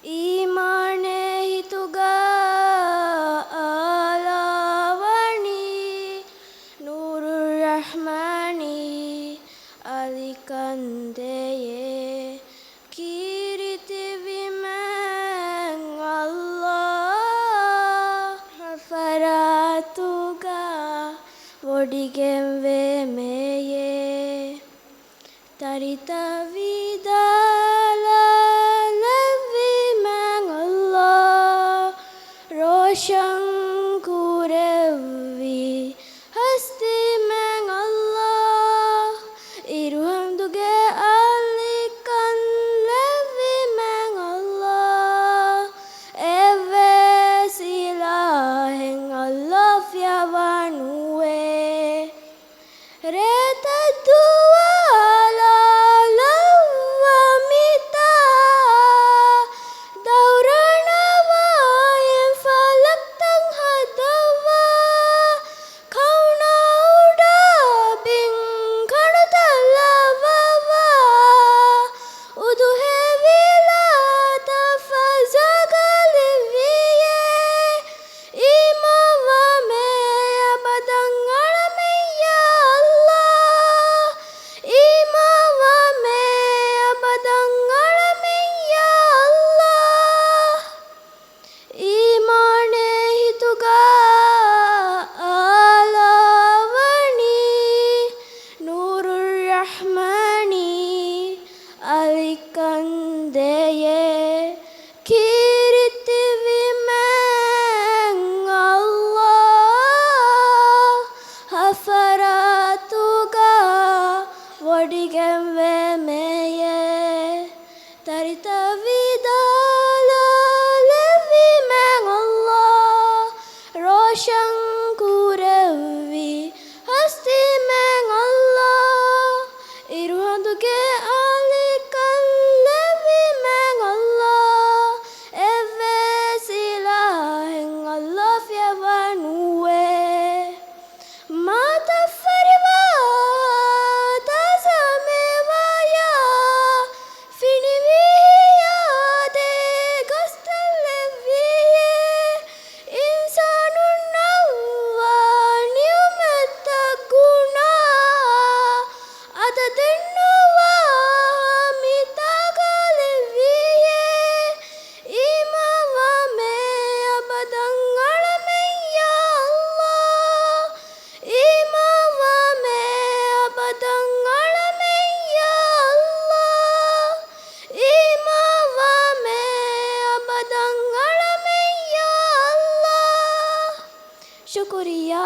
ഈമാനെ ഹിതുക ആലാവണി നൂറുർ Rahmani അലികന്ദയെ കീരിതി women Allah ഫരാതുക ഒടിഗം വേമയെ തരിത വിദാല ലവിമൻ Allah റോഷങ്കുരവി Hasti Mann Allah ഇരുഹംദുഗെ അലികൻ ലവിമൻ Allah എവസിലാഹെൻ Allah ഫ്യവനുവേ reta duala lawamita dauranawa yang falak tang hadawa kauna uda bing kana talawawa uduhe vila tafazagalivie imawa me abadangalame ya Allah imawa me abadangalame ya Allah imane hituga alavani nurur rahmani alikandeye kiriti viman Allah hafaratuga വടികം വേമയെ തരിത വിദാല ലവിമൻ Allah റോഷങ്കുരവി Hasti Mann Allah ഇരുഹംദുഗെ അലികൻ ലവിമൻ Allah എവസിലാഹെൻ Allah ഫ്യവനുവേ Mata farivata samevaya finivia de gastaleviye insanun nawwa niumata guna atadennuwa mitagaleviye imawa me abadangalame ya Allah imawa me abadangalame ya Allah imawa me abadangalame ya Allah shukriya